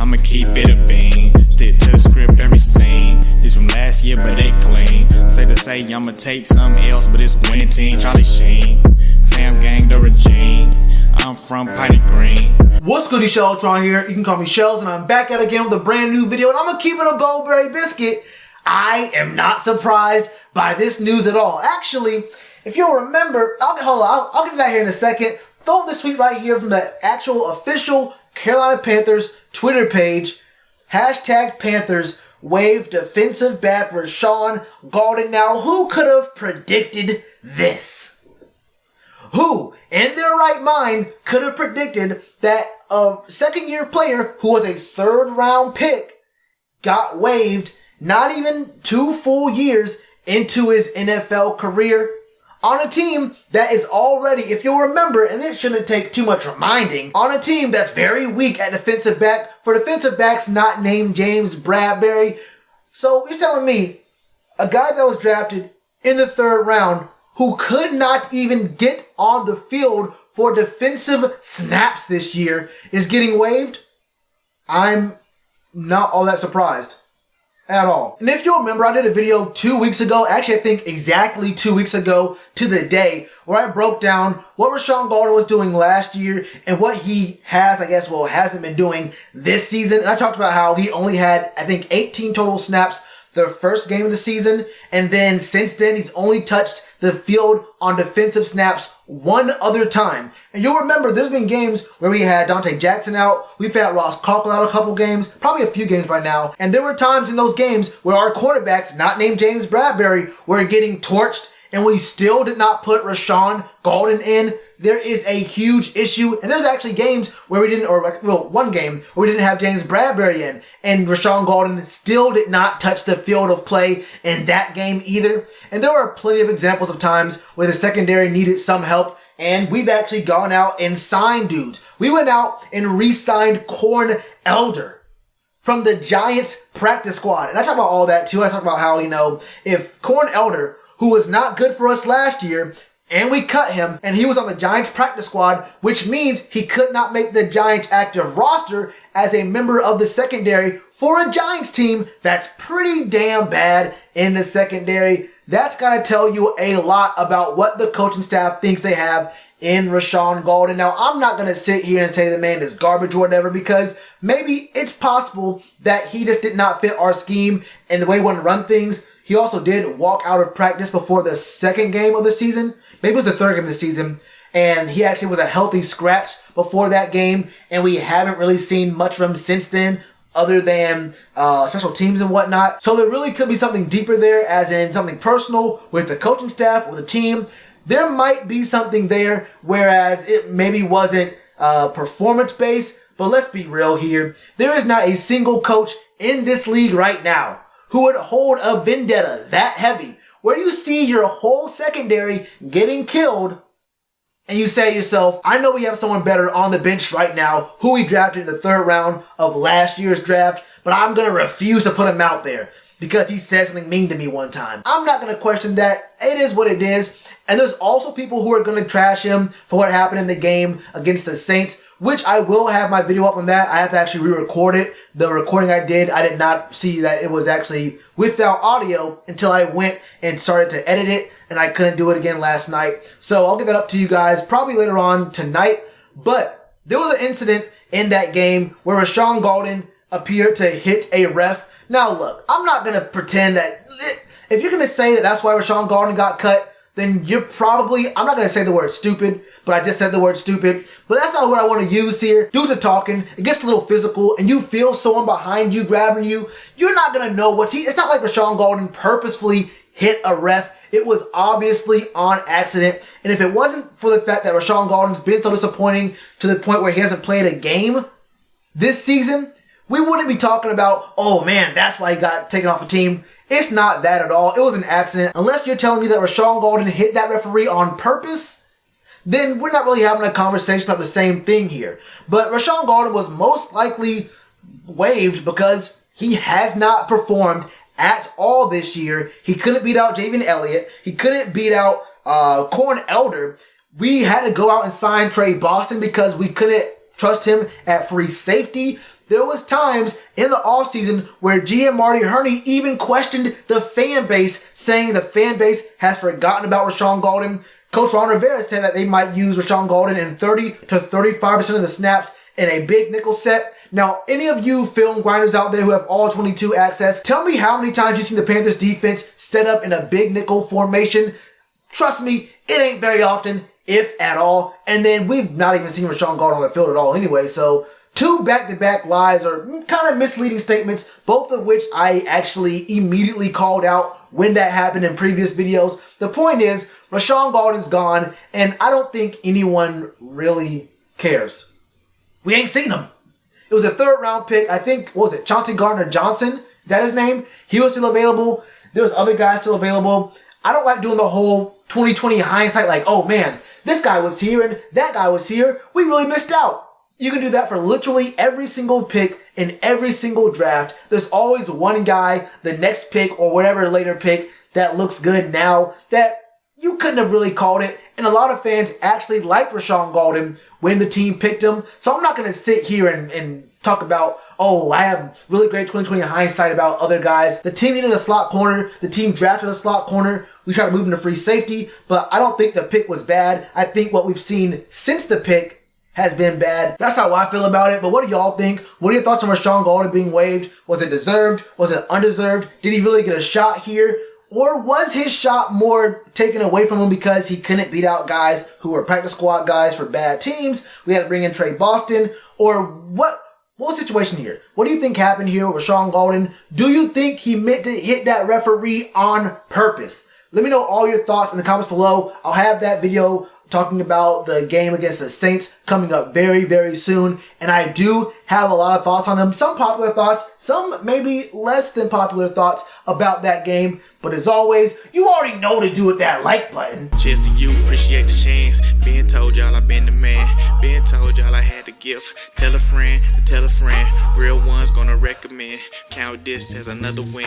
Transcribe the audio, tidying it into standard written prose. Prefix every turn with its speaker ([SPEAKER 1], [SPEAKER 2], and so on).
[SPEAKER 1] I'ma keep it a bean. Stick to the script, every scene. This from last year, but they clean. Say to say, I'ma take something else, but it's winning team. Charlie Sheen, fam gang, the regime. I'm from Piney Green.
[SPEAKER 2] What's good, Shellitronnn here. You can call me Shells, and I'm back at it again with a brand new video, and I'm gonna keep it a Goldberry biscuit. I am not surprised by this news at all. Actually, if you'll remember, I'll get that here in a second. Throw this tweet right here from the actual official Carolina Panthers Twitter page. Hashtag Panthers Waive defensive back Rashaan Gaulden. Now, who could have predicted this? Who, in their right mind, could have predicted that a second-year player who was a third-round pick got waived not even 2 full years into his NFL career on a team that is already, if you'll remember, and it shouldn't take too much reminding, on a team that's very weak at defensive back for defensive backs not named James Bradberry. So you're telling me a guy that was drafted in the 3rd round who could not even get on the field for defensive snaps this year is getting waived? I'm not all that surprised at all. And if you'll remember, I did a video 2 weeks ago, actually I think exactly 2 weeks ago to the day, where I broke down what Rashaan Gaulden was doing last year and what he hasn't been doing this season. And I talked about how he only had, I think, 18 total snaps the first game of the season, and then since then he's only touched the field on defensive snaps one other time. And you'll remember there's been games where we had Dante Jackson out, we've had Ross Coughlin out a couple games, probably a few games by now, and there were times in those games where our quarterbacks, not named James Bradberry, were getting torched, and we still did not put Rashaan Gaulden in. There is a huge issue, and there's actually games where we didn't, one game where we didn't have James Bradberry in, and Rashaan Gaulden still did not touch the field of play in that game either. And there are plenty of examples of times where the secondary needed some help, and we've actually gone out and signed dudes. We went out and re-signed Corn Elder from the Giants practice squad. And I talk about all that too. I talk about how, if Corn Elder, who was not good for us last year, and we cut him, and he was on the Giants practice squad, which means he could not make the Giants active roster as a member of the secondary for a Giants team that's pretty damn bad in the secondary. That's gotta tell you a lot about what the coaching staff thinks they have in Rashaan Gaulden. Now, I'm not gonna sit here and say the man is garbage or whatever, because maybe it's possible that he just did not fit our scheme and the way we want to run things. He also did walk out of practice before the 2nd game of the season. Maybe it was the 3rd game of the season, and he actually was a healthy scratch before that game, and we haven't really seen much from him since then, other than special teams and whatnot. So there really could be something deeper there, as in something personal with the coaching staff or the team. There might be something there, whereas it maybe wasn't performance-based, but let's be real here. There is not a single coach in this league right now who would hold a vendetta that heavy, where you see your whole secondary getting killed, and you say to yourself, I know we have someone better on the bench right now who we drafted in the 3rd round of last year's draft, but I'm going to refuse to put him out there because he said something mean to me one time. I'm not going to question that. It is what it is. And there's also people who are going to trash him for what happened in the game against the Saints, which I will have my video up on that. I have to actually re-record it. The recording I did not see that it was actually without audio until I went and started to edit it, and I couldn't do it again last night. So I'll get that up to you guys probably later on tonight. But there was an incident in that game where Rashaan Gaulden appeared to hit a ref. Now look, I'm not going to pretend that, if you're going to say that that's why Rashaan Gaulden got cut, then you're probably, I'm not going to say the word stupid, but I just said the word stupid. But that's not what I want to use here. Dudes are talking, it gets a little physical, and you feel someone behind you grabbing you, you're not going to know what's it's not like Rashaan Gaulden purposefully hit a ref. It was obviously on accident. And if it wasn't for the fact that Rashaan Gaulden's been so disappointing to the point where he hasn't played a game this season, we wouldn't be talking about, oh man, that's why he got taken off the team. It's not that at all. It was an accident. Unless you're telling me that Rashaan Gaulden hit that referee on purpose, then we're not really having a conversation about the same thing here. But Rashaan Gaulden was most likely waived because he has not performed at all this year. He couldn't beat out Javian Elliott. He couldn't beat out Corn Elder. We had to go out and sign Trey Boston because we couldn't trust him at free safety. there was times in the offseason where GM Marty Hurney even questioned the fan base, saying the fan base has forgotten about Rashaan Gaulden. Coach Ron Rivera said that they might use Rashaan Gaulden in 30 to 35% of the snaps in a big nickel set. Now, any of you film grinders out there who have all 22 access, tell me how many times you've seen the Panthers defense set up in a big nickel formation. Trust me, it ain't very often, if at all. And then we've not even seen Rashaan Gaulden on the field at all anyway. So 2 back-to-back lies or kind of misleading statements, both of which I actually immediately called out when that happened in previous videos. The point is, Rashaan Gaulden's gone, and I don't think anyone really cares. We ain't seen him. It was a 3rd round pick. I think, what was it, Chauncey Gardner-Johnson? Is that his name? He was still available. There was other guys still available. I don't like doing the whole 2020 hindsight like, oh man, this guy was here and that guy was here. We really missed out. You can do that for literally every single pick in every single draft. There's always one guy, the next pick or whatever later pick, that looks good now that you couldn't have really called it. And a lot of fans actually liked Rashaan Gaulden when the team picked him. So I'm not going to sit here and talk about, oh, I have really great 2020 hindsight about other guys. The team needed a slot corner. The team drafted a slot corner. We tried to move him to free safety, but I don't think the pick was bad. I think what we've seen since the pick has been bad. That's how I feel about it. But what do y'all think? What are your thoughts on Rashaan Gaulden being waived? Was it deserved? Was it undeserved? Did he really get a shot here? Or was his shot more taken away from him because he couldn't beat out guys who were practice squad guys for bad teams? We had to bring in Trey Boston. Or what was the situation here? What do you think happened here with Rashaan Gaulden? Do you think he meant to hit that referee on purpose? Let me know all your thoughts in the comments below. I'll have that video talking about the game against the Saints coming up very, very soon. And I do have a lot of thoughts on them. Some popular thoughts, some maybe less than popular thoughts about that game. But as always, you already know to do with that like button.
[SPEAKER 1] Cheers to you, appreciate the chance. Been told y'all I been the man. Been told y'all I had the gift. Tell a friend to tell a friend. Real ones gonna recommend. Count this as another win.